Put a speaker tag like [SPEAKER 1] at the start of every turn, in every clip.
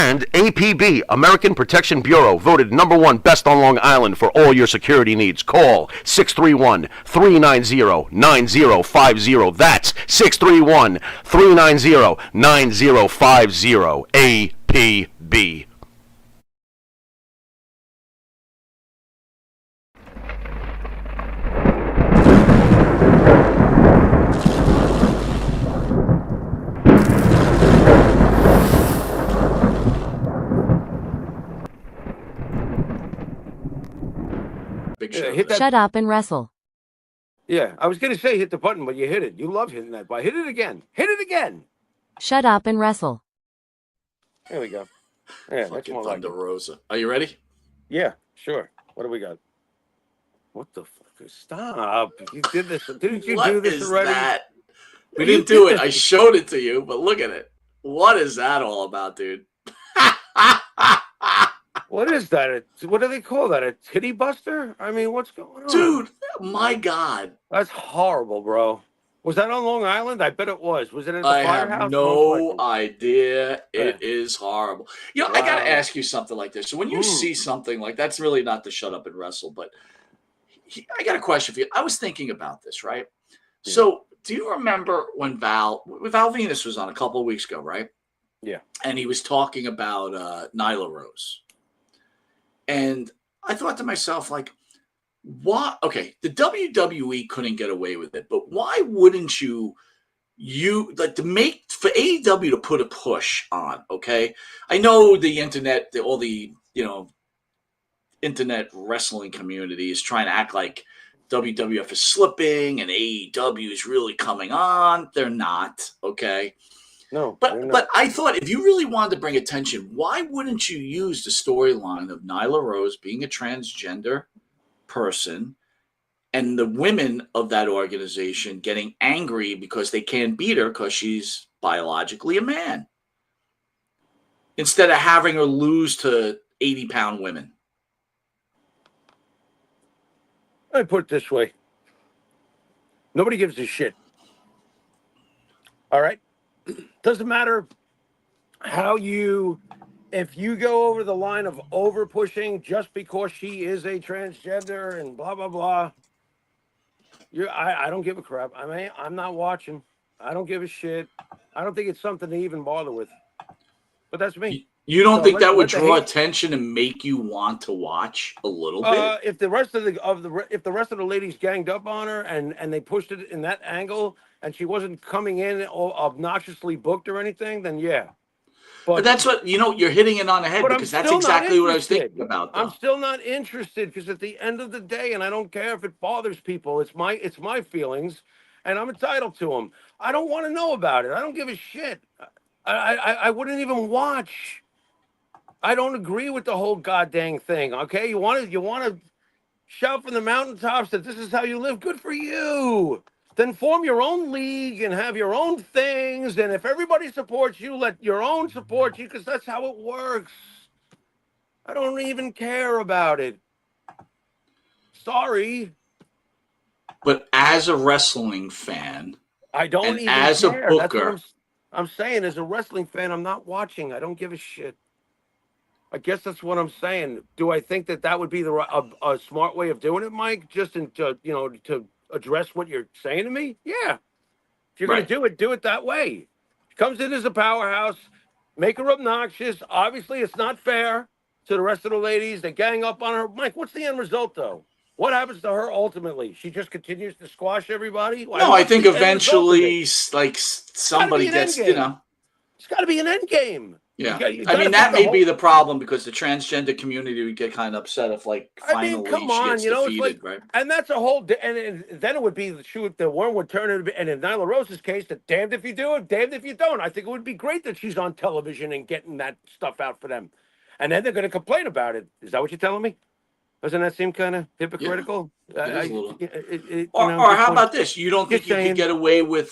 [SPEAKER 1] And APB, American Protection Bureau, voted #1 best on Long Island for all your security needs. Call 631-390-9050. That's 631-390-9050. APB.
[SPEAKER 2] Big show.
[SPEAKER 3] Shut Up and Wrestle.
[SPEAKER 4] Yeah, I was going to say hit the button, but you hit it. You love hitting that button. Hit it again. Hit it again.
[SPEAKER 3] Shut Up and Wrestle.
[SPEAKER 4] There we go. Yeah, that's
[SPEAKER 2] Fucking
[SPEAKER 4] more like
[SPEAKER 2] Thunder
[SPEAKER 4] it.
[SPEAKER 2] Rosa. Are you ready?
[SPEAKER 4] Yeah, sure. What do we got? What the fuck? Stop. You did this. Didn't you do this
[SPEAKER 2] is
[SPEAKER 4] already?
[SPEAKER 2] That? We
[SPEAKER 4] You
[SPEAKER 2] didn't do
[SPEAKER 4] did
[SPEAKER 2] it.
[SPEAKER 4] this.
[SPEAKER 2] I showed it to you, but look at it. What is that all about, dude?
[SPEAKER 4] What is that? What do they call that? A titty buster? I mean, what's going on?
[SPEAKER 2] Dude, my God.
[SPEAKER 4] That's horrible, bro. Was that on Long Island? I bet it was. Was it at the
[SPEAKER 2] I
[SPEAKER 4] firehouse?
[SPEAKER 2] have
[SPEAKER 4] Most
[SPEAKER 2] no
[SPEAKER 4] likely.
[SPEAKER 2] idea. It
[SPEAKER 4] Yeah.
[SPEAKER 2] is horrible. You know, I got
[SPEAKER 4] Wow.
[SPEAKER 2] to ask you something like this. So when you see something like that's really not to shut up and wrestle, but I got a question for you. I was thinking about this, right?
[SPEAKER 4] Yeah.
[SPEAKER 2] So do you remember when Val Venus was on a couple of weeks ago, right?
[SPEAKER 4] Yeah.
[SPEAKER 2] And he was talking about Nyla Rose. And I thought to myself, like, why? Okay, the WWE couldn't get away with it, but why wouldn't you like to make for AEW to put a push on? Okay, I know the internet, all the internet wrestling community is trying to act like WWF is slipping and AEW is really coming on. They're not. Okay.
[SPEAKER 4] No,
[SPEAKER 2] But I thought if you really wanted to bring attention, why wouldn't you use the storyline of Nyla Rose being a transgender person and the women of that organization getting angry because they can't beat her because she's biologically a man, instead of having her lose to 80-pound women?
[SPEAKER 4] Let me put it this way. Nobody gives a shit. All right? Doesn't matter how if you go over the line of over pushing just because she is a transgender and blah, blah, blah. I don't give a crap. I mean, I'm not watching. I don't give a shit. I don't think it's something to even bother with. But that's me.
[SPEAKER 2] You don't
[SPEAKER 4] So
[SPEAKER 2] think that would
[SPEAKER 4] let the
[SPEAKER 2] draw
[SPEAKER 4] hate-
[SPEAKER 2] attention and make you want to watch a little bit?
[SPEAKER 4] If the rest of the ladies ganged up on her and they pushed it in that angle and she wasn't coming in obnoxiously booked or anything, then yeah.
[SPEAKER 2] But that's what you're hitting it on the head,
[SPEAKER 4] But
[SPEAKER 2] because
[SPEAKER 4] I'm
[SPEAKER 2] that's
[SPEAKER 4] still not
[SPEAKER 2] exactly what I was
[SPEAKER 4] interested.
[SPEAKER 2] thinking about. Though.
[SPEAKER 4] I'm still not interested because at the end of the day, and I don't care if it bothers people, it's my feelings, and I'm entitled to them. I don't want to know about it. I don't give a shit. I wouldn't even watch. I don't agree with the whole goddamn thing. Okay, you want to shout from the mountaintops that this is how you live. Good for you. Then form your own league and have your own things. And if everybody supports you, let your own support you, because that's how it works. I don't even care about it. Sorry.
[SPEAKER 2] But as a wrestling fan,
[SPEAKER 4] I don't
[SPEAKER 2] and
[SPEAKER 4] even
[SPEAKER 2] as
[SPEAKER 4] care.
[SPEAKER 2] a
[SPEAKER 4] That's
[SPEAKER 2] booker,
[SPEAKER 4] what I'm saying. As a wrestling fan, I'm not watching. I don't give a shit. I guess that's what I'm saying. Do I think that would be a smart way of doing it, Mike? Just to address what you're saying to me? Yeah. If you're
[SPEAKER 2] Right.
[SPEAKER 4] going to do it that way. She comes in as a powerhouse, make her obnoxious. Obviously, it's not fair to the rest of the ladies. They gang up on her. Mike, what's the end result, though? What happens to her ultimately? She just continues to squash everybody?
[SPEAKER 2] no, I think
[SPEAKER 4] What's the end result of it?
[SPEAKER 2] eventually, like, somebody
[SPEAKER 4] an
[SPEAKER 2] gets,
[SPEAKER 4] end game. It's got to be an end game.
[SPEAKER 2] Yeah,
[SPEAKER 4] You
[SPEAKER 2] I
[SPEAKER 4] gotta
[SPEAKER 2] mean,
[SPEAKER 4] put
[SPEAKER 2] that
[SPEAKER 4] the
[SPEAKER 2] may
[SPEAKER 4] whole-
[SPEAKER 2] be the problem, because the transgender community would get kind of upset if, like,
[SPEAKER 4] I mean,
[SPEAKER 2] finally
[SPEAKER 4] come
[SPEAKER 2] she
[SPEAKER 4] on,
[SPEAKER 2] gets
[SPEAKER 4] it's
[SPEAKER 2] defeated,
[SPEAKER 4] like,
[SPEAKER 2] right?
[SPEAKER 4] and that's a whole, and then it would be the worm would turn it, and in Nyla Rose's case, the damned if you do it, damned if you don't. I think it would be great that she's on television and getting that stuff out for them, and then they're going to complain about it. Is that what you're telling me? Doesn't that seem kind of hypocritical?
[SPEAKER 2] It is a little.
[SPEAKER 4] Or
[SPEAKER 2] How about this? You don't think
[SPEAKER 4] just
[SPEAKER 2] you could
[SPEAKER 4] saying.
[SPEAKER 2] get away with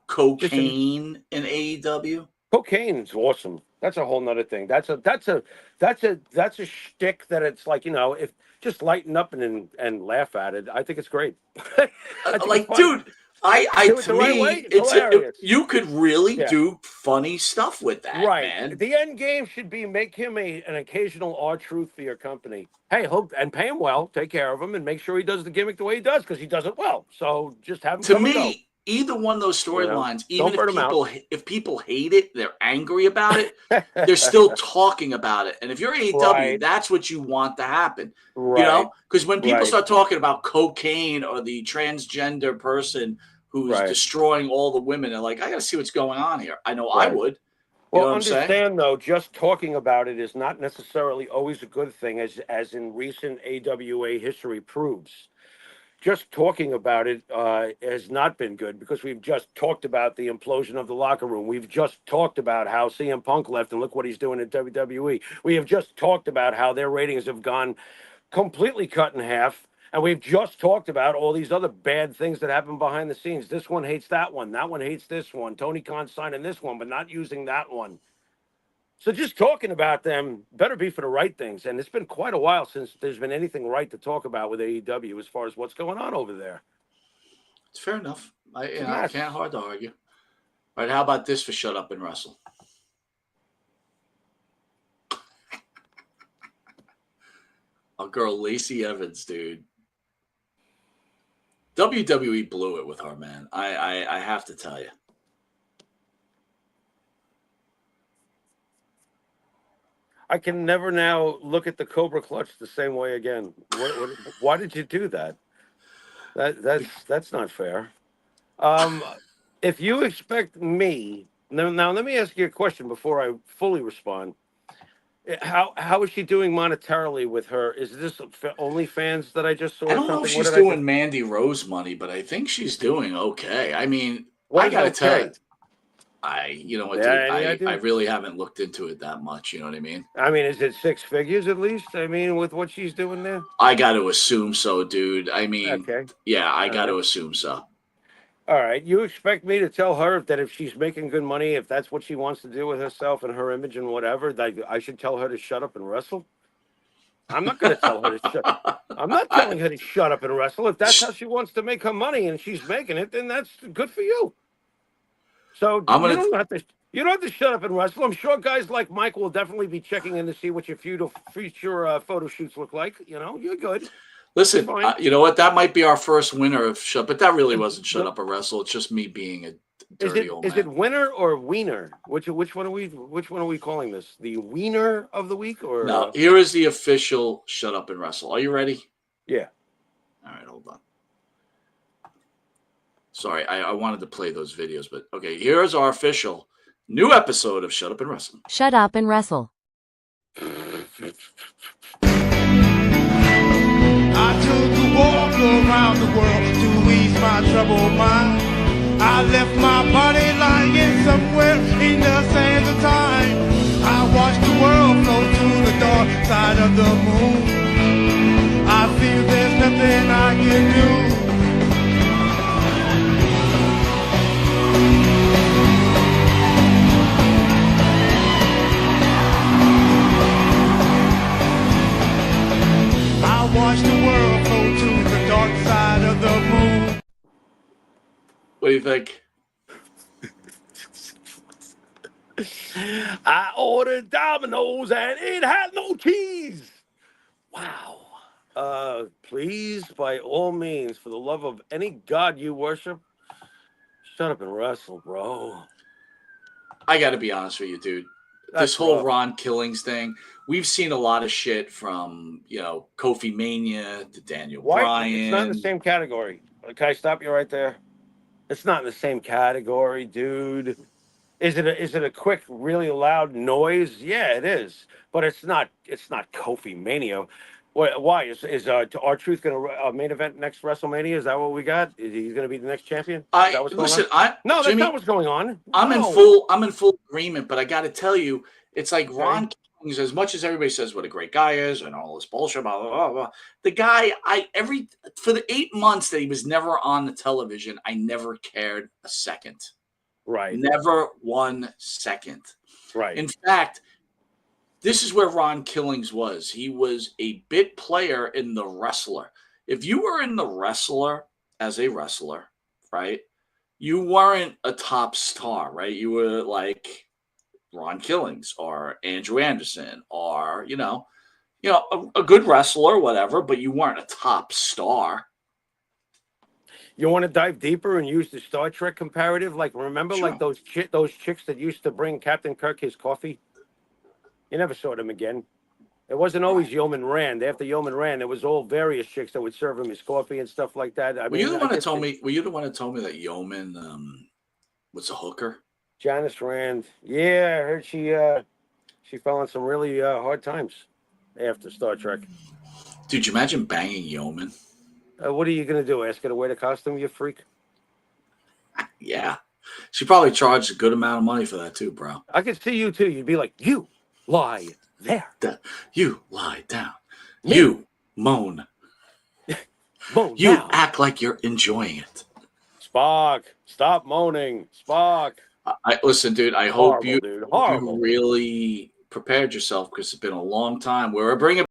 [SPEAKER 2] cocaine in AEW?
[SPEAKER 4] Cocaine's awesome. That's a whole nother thing. That's a shtick that it's like, if just lighten up and laugh at it. I think it's great. I think
[SPEAKER 2] Like,
[SPEAKER 4] it's funny.
[SPEAKER 2] dude,
[SPEAKER 4] Do it
[SPEAKER 2] to
[SPEAKER 4] the right
[SPEAKER 2] me,
[SPEAKER 4] way, it's hilarious.
[SPEAKER 2] you could really
[SPEAKER 4] Yeah.
[SPEAKER 2] do funny stuff with that,
[SPEAKER 4] Right.
[SPEAKER 2] man.
[SPEAKER 4] The end game should be make him an occasional R-Truth for your company. Hey, hope and pay him well, take care of him, and make sure he does the gimmick the way he does because he does it well. So just have him
[SPEAKER 2] To
[SPEAKER 4] come and go.
[SPEAKER 2] me, either one of those
[SPEAKER 4] You know?
[SPEAKER 2] storylines,
[SPEAKER 4] Don't
[SPEAKER 2] even
[SPEAKER 4] burn him out.
[SPEAKER 2] if people hate it, they're angry about it, they're still talking about it. And if you're AEW,
[SPEAKER 4] Right.
[SPEAKER 2] that's what you want to happen.
[SPEAKER 4] Right.
[SPEAKER 2] You know, because when people
[SPEAKER 4] Right.
[SPEAKER 2] start talking about cocaine or the transgender person who's
[SPEAKER 4] Right.
[SPEAKER 2] destroying all the women, they're like, I got to see what's going on here. I know I
[SPEAKER 4] Right.
[SPEAKER 2] would. You
[SPEAKER 4] Well,
[SPEAKER 2] know what I'm saying?
[SPEAKER 4] understand though, just talking about it is not necessarily always a good thing, as in recent AWA history proves. Just talking about it has not been good because we've just talked about the implosion of the locker room. We've just talked about how CM Punk left and look what he's doing at WWE. We have just talked about how their ratings have gone completely cut in half. And we've just talked about all these other bad things that happen behind the scenes. This one hates that one hates this one. Tony Khan's signing this one, but not using that one. So just talking about them better be for the right things. And it's been quite a while since there's been anything right to talk about with AEW as far as what's going on over there.
[SPEAKER 2] It's fair enough. I
[SPEAKER 4] It's a
[SPEAKER 2] can't
[SPEAKER 4] mess.
[SPEAKER 2] hard to argue. All right, how about this for Shut Up and Wrestle? Our girl Lacey Evans, dude. WWE blew it with her, man. I have to tell you.
[SPEAKER 4] I can never now look at the Cobra Clutch the same way again. Why did you do that? That's not fair. If you expect me now, let me ask you a question before I fully respond. How is she doing monetarily with her? Is this OnlyFans that I just saw?
[SPEAKER 2] I
[SPEAKER 4] Or
[SPEAKER 2] don't know if
[SPEAKER 4] something? What
[SPEAKER 2] she's
[SPEAKER 4] did I
[SPEAKER 2] doing
[SPEAKER 4] just?
[SPEAKER 2] Mandy Rose money, but I think she's doing okay. I mean,
[SPEAKER 4] What
[SPEAKER 2] I
[SPEAKER 4] is
[SPEAKER 2] gotta tell
[SPEAKER 4] okay?
[SPEAKER 2] you know what,
[SPEAKER 4] Yeah,
[SPEAKER 2] dude,
[SPEAKER 4] any
[SPEAKER 2] I
[SPEAKER 4] idea?
[SPEAKER 2] really haven't looked into it that much. You know what I mean?
[SPEAKER 4] I mean, is it six figures at least? I mean, with what she's doing there.
[SPEAKER 2] I got to assume so, dude. I mean,
[SPEAKER 4] Okay.
[SPEAKER 2] yeah, I
[SPEAKER 4] All
[SPEAKER 2] got
[SPEAKER 4] right.
[SPEAKER 2] to assume so.
[SPEAKER 4] All right. You expect me to tell her that if she's making good money, if that's what she wants to do with herself and her image and whatever, that I should tell her to shut up and wrestle? I'm not going to tell her to shut. I'm not telling her to shut up and wrestle. If that's how she wants to make her money and she's making it, then that's good for you. So
[SPEAKER 2] I'm
[SPEAKER 4] you
[SPEAKER 2] gonna
[SPEAKER 4] don't have to. You don't have to shut up and wrestle. I'm sure guys like Mike will definitely be checking in to see what your future photo shoots look like. You know, you're good. You're
[SPEAKER 2] listen.
[SPEAKER 4] fine.
[SPEAKER 2] You know what? That might be our first winner of Shut, but that really wasn't Shut Up or Wrestle. It's just me being a dirty old
[SPEAKER 4] Is
[SPEAKER 2] man.
[SPEAKER 4] it winner or wiener? Which one are we calling this? The wiener of the week or
[SPEAKER 2] No, here is the official Shut Up and Wrestle. Are you ready?
[SPEAKER 4] yeah.
[SPEAKER 2] All right, hold on. Sorry, I wanted to play those videos, but okay, here's our official new episode of Shut Up and Wrestle.
[SPEAKER 3] Shut up and wrestle.
[SPEAKER 5] I took a walk around the world to ease my troubled mind. I left my body lying somewhere in the sands of time. I watched the world flow to the dark side of the moon. I feel there's nothing I can do. I watched the world flow to the dark side of the moon.
[SPEAKER 2] What do you think?
[SPEAKER 4] I ordered Domino's and it had no cheese. Wow. Please, by all means, for the love of any god you worship, shut up and wrestle, bro.
[SPEAKER 2] I got to be honest with you, dude.
[SPEAKER 4] That's
[SPEAKER 2] This whole
[SPEAKER 4] rough.
[SPEAKER 2] Ron Killings thing, we've seen a lot of shit from, Kofi Mania to Daniel
[SPEAKER 4] Why?
[SPEAKER 2] Bryan.
[SPEAKER 4] It's not in the same category. Can I stop you right there? It's not in the same category, dude. Is it a quick, really loud noise? Yeah, it is. But it's not Kofi Mania. Why is R-Truth going to main event next WrestleMania? Is that what we got? Is he going to be the next champion? Is that what's going on? No, that's
[SPEAKER 2] Jimmy,
[SPEAKER 4] not what's going on.
[SPEAKER 2] I'm in full agreement, but I got to tell you, it's like Ron Killings, as much as everybody says what a great guy is and all this bullshit, blah, blah, blah, blah, the guy, for the 8 months that he was never on the television, I never cared a second.
[SPEAKER 4] Right.
[SPEAKER 2] Never 1 second.
[SPEAKER 4] Right.
[SPEAKER 2] In fact, this is where Ron Killings was. He was a bit player in The Wrestler. If you were in The Wrestler as a wrestler, right, you weren't a top star, right? You were like Ron Killings or Andrew Anderson or, a good wrestler or whatever, but you weren't a top star.
[SPEAKER 4] You want to dive deeper and use the Star Trek comparative? Like, remember,
[SPEAKER 2] Sure.
[SPEAKER 4] like those chicks that used to bring Captain Kirk his coffee? You never saw them again. It wasn't always Yeoman Rand. After Yeoman Rand, there was all various chicks that would serve him his coffee and stuff like that.
[SPEAKER 2] Were you the one that told me? Were you the one that told me that Yeoman was a hooker?
[SPEAKER 4] Janice Rand. Yeah, I heard she fell on some really hard times after Star Trek.
[SPEAKER 2] Dude, you imagine banging Yeoman?
[SPEAKER 4] What are you gonna do? Ask her to wear the costume, you freak?
[SPEAKER 2] Yeah, she probably charged a good amount of money for that too, bro.
[SPEAKER 4] I could see you too. You'd be like, you lie there.
[SPEAKER 2] You lie down.
[SPEAKER 4] Me.
[SPEAKER 2] You moan.
[SPEAKER 4] Moan
[SPEAKER 2] You
[SPEAKER 4] now.
[SPEAKER 2] act like you're enjoying it.
[SPEAKER 4] Spock, stop moaning. Spock.
[SPEAKER 2] Listen, dude. I hope
[SPEAKER 4] Horrible,
[SPEAKER 2] you
[SPEAKER 4] dude. Horrible.
[SPEAKER 2] really prepared yourself because it's been a long time. We're bringing